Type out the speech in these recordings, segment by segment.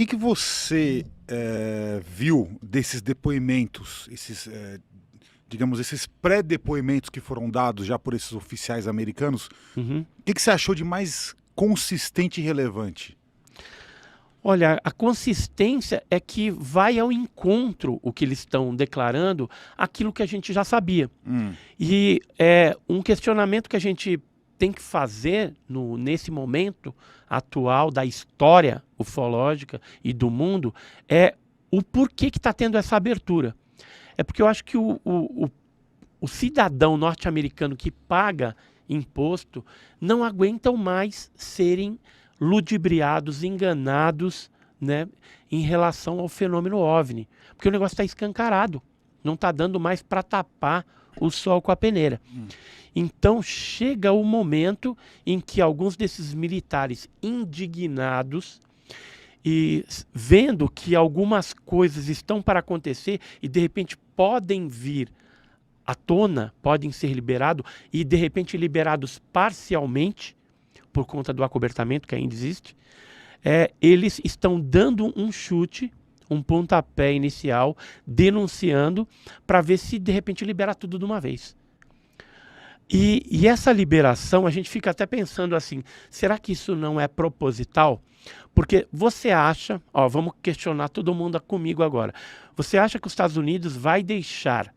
que você viu desses depoimentos, digamos, esses pré-depoimentos que foram dados já por esses oficiais americanos? Uhum. O que você achou de mais consistente e relevante? Olha, a consistência é que vai ao encontro o que eles estão declarando, aquilo que a gente já sabia. E um questionamento que a gente tem que fazer nesse momento atual da história ufológica e do mundo é o porquê que está tendo essa abertura. É porque eu acho que o cidadão norte-americano que paga imposto não aguentam mais serem ludibriados, enganados, né, em relação ao fenômeno OVNI. Porque o negócio está escancarado. Não está dando mais para tapar o sol com a peneira. Então chega o momento em que alguns desses militares indignados e vendo que algumas coisas estão para acontecer e de repente podem vir à tona, podem ser liberados e de repente liberados parcialmente, por conta do acobertamento que ainda existe, eles estão dando um chute, um pontapé inicial, denunciando, para ver se de repente libera tudo de uma vez. E essa liberação, a gente fica até pensando assim, será que isso não é proposital? Porque você acha, vamos questionar todo mundo comigo agora, você acha que os Estados Unidos vai deixar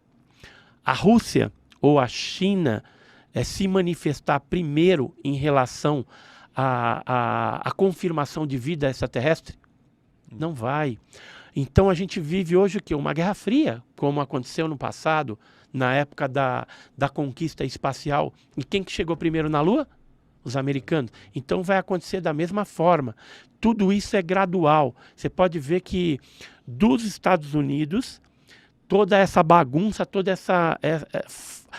a Rússia ou a China se manifestar primeiro em relação à confirmação de vida extraterrestre? Não vai. Então a gente vive hoje o quê? Uma guerra fria, como aconteceu no passado, na época da conquista espacial. E quem que chegou primeiro na Lua? Os americanos. Então vai acontecer da mesma forma. Tudo isso é gradual. Você pode ver que dos Estados Unidos, toda essa bagunça, toda essa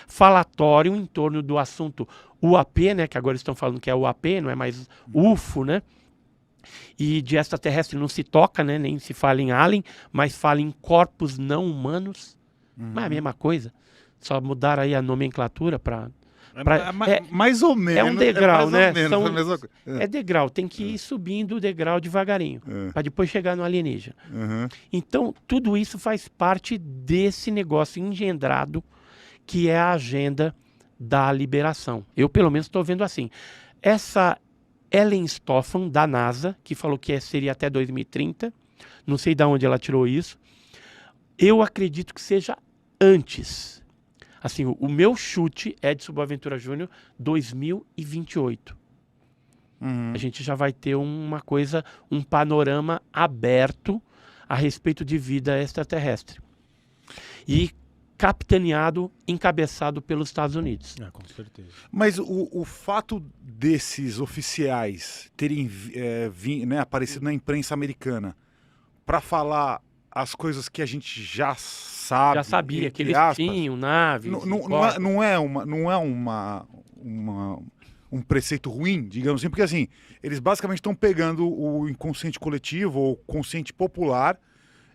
falatório em torno do assunto UAP, né, que agora estão falando que é UAP, não é mais UFO, né? E de extraterrestre não se toca, né, nem se fala em alien, mas fala em corpos não humanos. Mas é a mesma coisa. Só mudaram aí a nomenclatura para... mais ou menos. É um degrau, né? É degrau, tem que ir subindo o degrau devagarinho, para depois chegar no alienígena. Então, tudo isso faz parte desse negócio engendrado que é a agenda da liberação. Eu, pelo menos, estou vendo assim. Essa Ellen Stofan, da NASA, que falou que seria até 2030, não sei de onde ela tirou isso, eu acredito que seja antes. Assim, o meu chute é de Boaventura Júnior 2028. A gente já vai ter uma coisa, um panorama aberto a respeito de vida extraterrestre. E capitaneado, encabeçado pelos Estados Unidos. Com certeza. Mas o fato desses oficiais terem aparecido na imprensa americana para falar as coisas que a gente já sabe... Já sabia que eles tinham naves... Não é um preceito ruim, digamos assim, porque assim, eles basicamente estão pegando o inconsciente coletivo ou consciente popular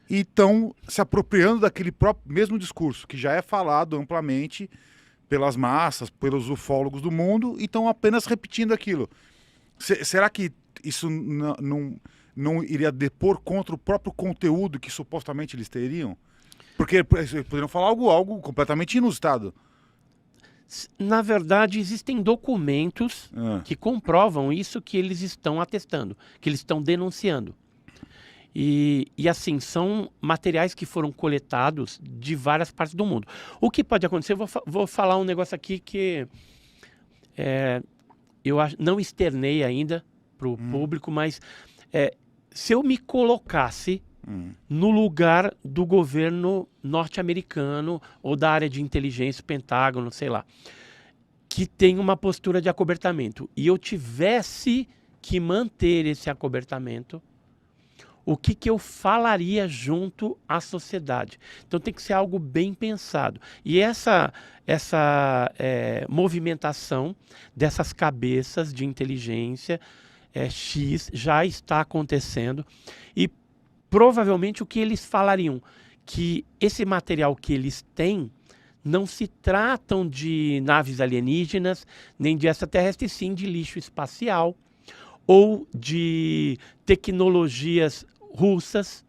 e estão se apropriando daquele próprio mesmo discurso que já é falado amplamente pelas massas, pelos ufólogos do mundo, e estão apenas repetindo aquilo. Será que isso não iria depor contra o próprio conteúdo que supostamente eles teriam? Porque eles poderiam falar algo completamente inusitado. Na verdade, existem documentos que comprovam isso que eles estão atestando, que eles estão denunciando. E assim, são materiais que foram coletados de várias partes do mundo. O que pode acontecer, eu vou falar um negócio aqui que eu não externei ainda para o público, mas se eu me colocasse no lugar do governo norte-americano ou da área de inteligência, Pentágono, sei lá, que tem uma postura de acobertamento, e eu tivesse que manter esse acobertamento, o que eu falaria junto à sociedade? Então tem que ser algo bem pensado. E essa movimentação dessas cabeças de inteligência X já está acontecendo, e provavelmente o que eles falariam, que esse material que eles têm não se tratam de naves alienígenas, nem de extraterrestres, sim de lixo espacial, ou de tecnologias russas,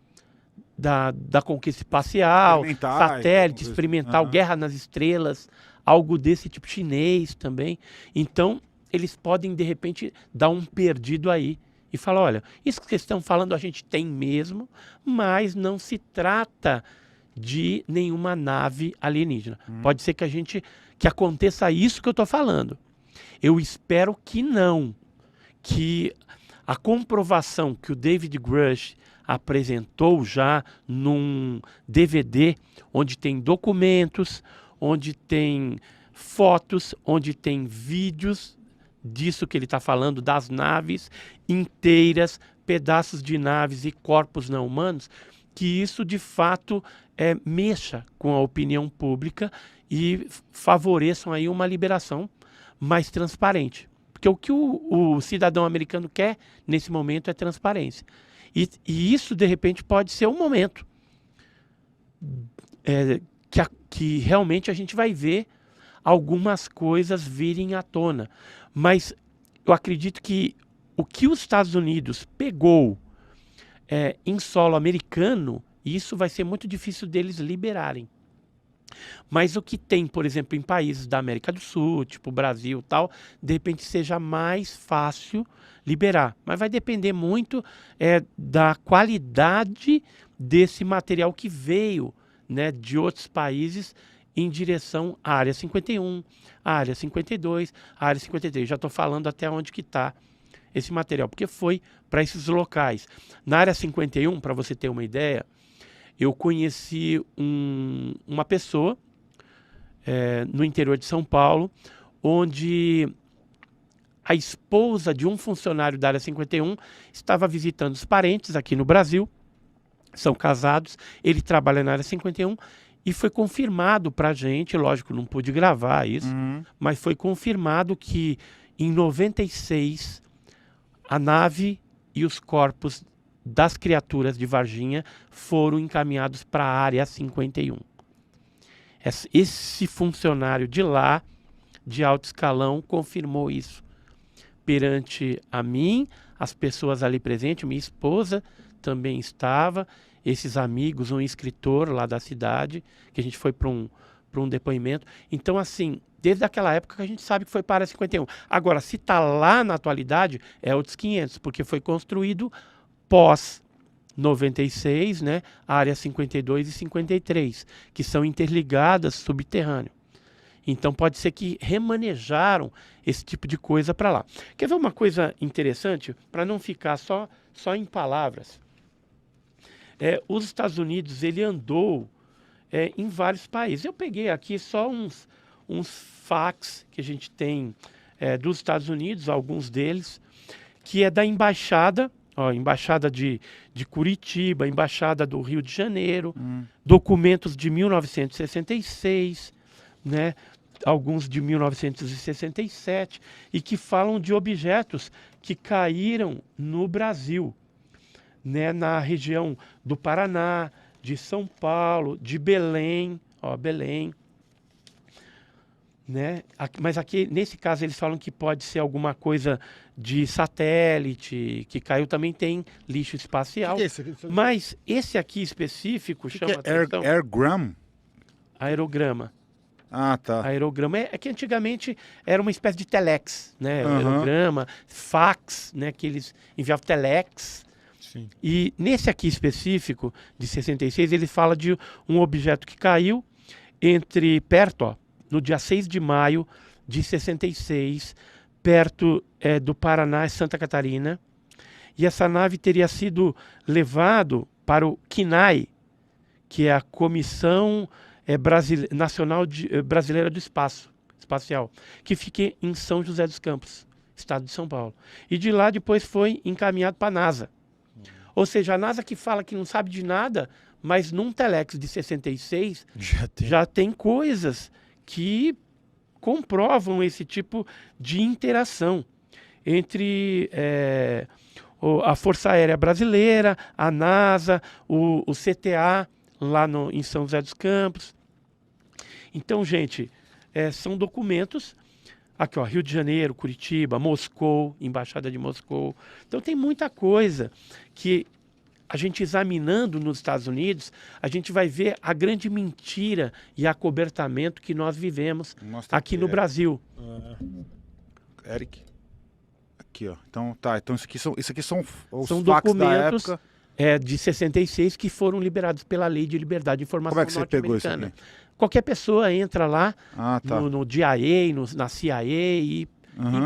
da conquista espacial, satélite, experimental, guerra nas estrelas, algo desse tipo, chinês também. Então, eles podem, de repente, dar um perdido aí e falar, olha, isso que vocês estão falando a gente tem mesmo, mas não se trata de nenhuma nave alienígena. Pode ser que aconteça isso que eu estou falando. Eu espero que não, que a comprovação que o David Grush apresentou já num DVD, onde tem documentos, onde tem fotos, onde tem vídeos disso que ele está falando, das naves inteiras, pedaços de naves e corpos não humanos, que isso de fato mexa com a opinião pública e favoreçam aí uma liberação mais transparente. Porque o que o cidadão americano quer nesse momento é transparência. E isso, de repente, pode ser um momento que realmente a gente vai ver algumas coisas virem à tona. Mas eu acredito que o que os Estados Unidos pegou em solo americano, isso vai ser muito difícil deles liberarem. Mas o que tem, por exemplo, em países da América do Sul, tipo Brasil e tal, de repente seja mais fácil liberar. Mas vai depender muito da qualidade desse material que veio, né, de outros países em direção à Área 51, à Área 52, à Área 53. Já estou falando até onde que está esse material, porque foi para esses locais. Na Área 51, para você ter uma ideia, eu conheci uma pessoa no interior de São Paulo, onde a esposa de um funcionário da Área 51 estava visitando os parentes aqui no Brasil, são casados, ele trabalha na Área 51 e foi confirmado para a gente, lógico, não pude gravar isso, mas foi confirmado que em 96 a nave e os corpos das criaturas de Varginha foram encaminhados para a Área 51. Esse funcionário de lá, de alto escalão, confirmou isso perante a mim, as pessoas ali presentes, minha esposa também estava, esses amigos, um escritor lá da cidade, que a gente foi para um depoimento. Então, assim, desde aquela época que a gente sabe que foi para a Área 51. Agora, se está lá na atualidade, é outros 500, porque foi construído pós 96, né, a Área 52 e 53, que são interligadas subterrâneo. Então pode ser que remanejaram esse tipo de coisa para lá. Quer ver uma coisa interessante? Para não ficar só em palavras. Os Estados Unidos, ele andou em vários países. Eu peguei aqui só uns fax que a gente tem dos Estados Unidos, alguns deles, que é da embaixada, embaixada de Curitiba, embaixada do Rio de Janeiro, documentos de 1966, né, alguns de 1967, e que falam de objetos que caíram no Brasil, né, na região do Paraná, de São Paulo, de Belém, Belém. Né? Mas aqui, nesse caso, eles falam que pode ser alguma coisa de satélite, que caiu, também tem lixo espacial. Que é esse? Mas esse aqui específico chama atenção. Aerogram? Aerograma. Ah, tá. Aerograma é que antigamente era uma espécie de telex, né? Aerograma, fax, né? Que eles enviavam telex. Sim. E nesse aqui específico, de 66, ele fala de um objeto que caiu perto, no dia 6 de maio de 66, perto do Paraná e Santa Catarina. E essa nave teria sido levado para o CNAE, que é a Comissão Nacional Brasileira do Espacial, que fica em São José dos Campos, estado de São Paulo. E de lá depois foi encaminhado para a NASA. Ou seja, a NASA que fala que não sabe de nada, mas num telex de 66 já tem coisas que comprovam esse tipo de interação entre a Força Aérea Brasileira, a NASA, o CTA, lá em São José dos Campos. Então, gente, são documentos. Aqui, Rio de Janeiro, Curitiba, Moscou, Embaixada de Moscou. Então tem muita coisa que a gente examinando nos Estados Unidos, a gente vai ver a grande mentira e acobertamento que nós vivemos aqui no Brasil. Eric. Aqui, ó. Então, tá. Então, isso aqui são os São fax da documentos época. de 66 que foram liberados pela Lei de Liberdade de Informação Como é que você pegou isso norte-americana. aqui? Qualquer pessoa entra lá Tá. no DIA, na CIA e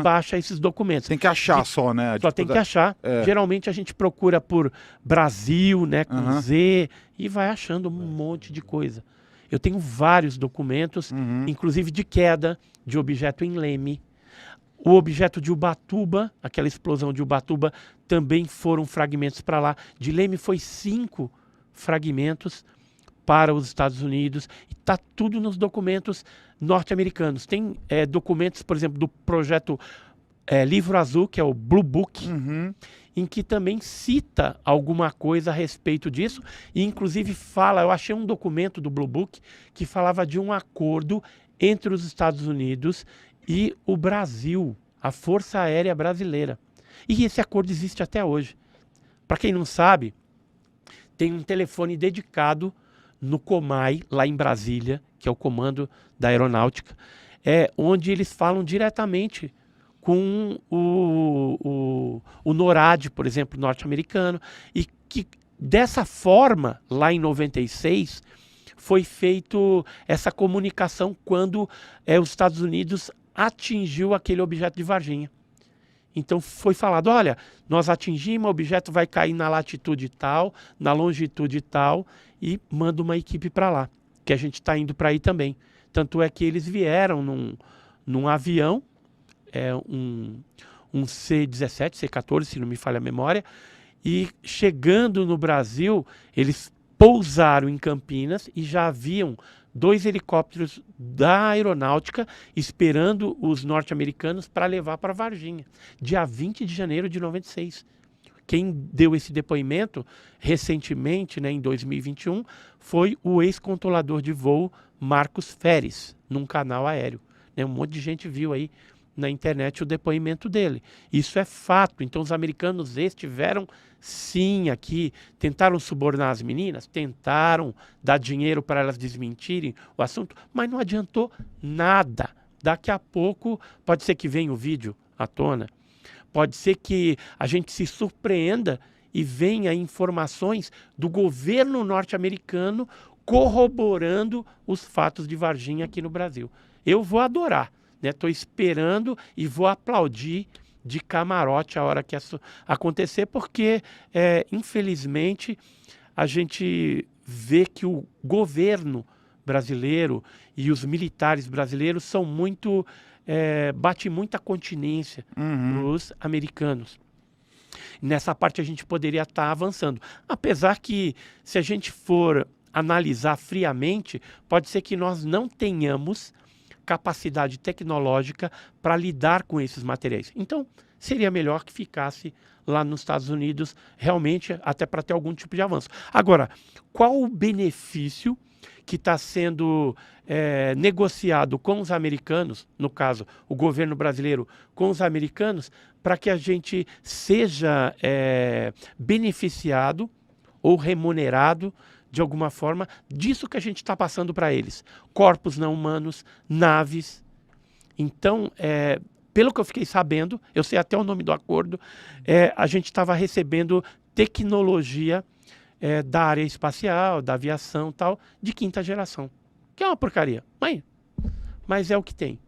baixa esses documentos. Tem que achar só, né? Só tem que achar. Geralmente a gente procura por Brasil, né, com Z, e vai achando um monte de coisa. Eu tenho vários documentos, inclusive de queda de objeto em Leme. O objeto de Ubatuba, aquela explosão de Ubatuba, também foram fragmentos para lá. De Leme foi 5 fragmentos para os Estados Unidos. E está tudo nos documentos norte-americanos. Tem documentos, por exemplo, do projeto Livro Azul, que é o Blue Book, em que também cita alguma coisa a respeito disso. E inclusive fala, eu achei um documento do Blue Book que falava de um acordo entre os Estados Unidos e o Brasil, a Força Aérea Brasileira. E esse acordo existe até hoje. Para quem não sabe, tem um telefone dedicado no COMAI, lá em Brasília, que é o Comando da Aeronáutica, onde eles falam diretamente com o NORAD, por exemplo, norte-americano, e que dessa forma, lá em 96, foi feito essa comunicação quando os Estados Unidos atingiu aquele objeto de Varginha. Então foi falado, olha, nós atingimos, o objeto vai cair na latitude tal, na longitude tal, e manda uma equipe para lá, que a gente está indo para aí também. Tanto é que eles vieram num avião, um C-17, C-14, se não me falha a memória, e chegando no Brasil, eles pousaram em Campinas e já haviam 2 helicópteros da aeronáutica esperando os norte-americanos para levar para Varginha, dia 20 de janeiro de 96. Quem deu esse depoimento recentemente, né, em 2021, foi o ex-controlador de voo Marcos Feres, num canal aéreo. Um monte de gente viu aí na internet o depoimento dele. Isso é fato. Então os americanos estiveram sim aqui, tentaram subornar as meninas, tentaram dar dinheiro para elas desmentirem o assunto, mas não adiantou nada. Daqui a pouco pode ser que venha o vídeo à tona, pode ser que a gente se surpreenda e venha informações do governo norte-americano corroborando os fatos de Varginha aqui no Brasil. Eu vou adorar. Estou esperando e vou aplaudir de camarote a hora que isso acontecer, porque, infelizmente, a gente vê que o governo brasileiro e os militares brasileiros são muito, bate muita continência nos americanos. Nessa parte a gente poderia estar avançando. Apesar que, se a gente for analisar friamente, pode ser que nós não tenhamos capacidade tecnológica para lidar com esses materiais. Então, seria melhor que ficasse lá nos Estados Unidos, realmente, até para ter algum tipo de avanço. Agora, qual o benefício que está sendo negociado com os americanos, no caso, o governo brasileiro com os americanos, para que a gente seja beneficiado ou remunerado de alguma forma, disso que a gente está passando para eles. Corpos não humanos, naves. Então, pelo que eu fiquei sabendo, eu sei até o nome do acordo, a gente estava recebendo tecnologia da área espacial, da aviação tal, de 5ª geração. Que é uma porcaria, mas é o que tem.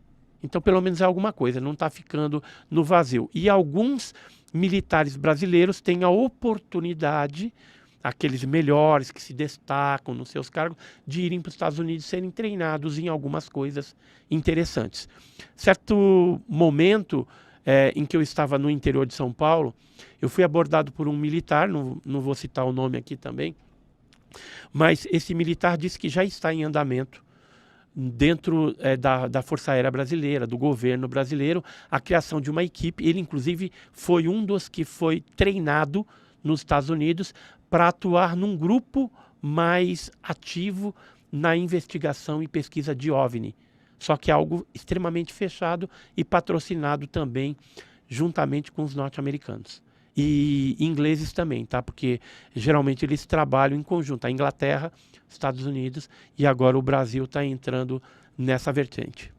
Então, pelo menos é alguma coisa, não está ficando no vazio. E alguns militares brasileiros têm a oportunidade, aqueles melhores que se destacam nos seus cargos, de irem para os Estados Unidos e serem treinados em algumas coisas interessantes. Certo momento em que eu estava no interior de São Paulo, eu fui abordado por um militar, não vou citar o nome aqui também, mas esse militar disse que já está em andamento dentro da Força Aérea Brasileira, do governo brasileiro, a criação de uma equipe. Ele, inclusive, foi um dos que foi treinado nos Estados Unidos para atuar num grupo mais ativo na investigação e pesquisa de OVNI. Só que é algo extremamente fechado e patrocinado também juntamente com os norte-americanos. e ingleses também, tá? Porque geralmente eles trabalham em conjunto. A Inglaterra, Estados Unidos e agora o Brasil está entrando nessa vertente.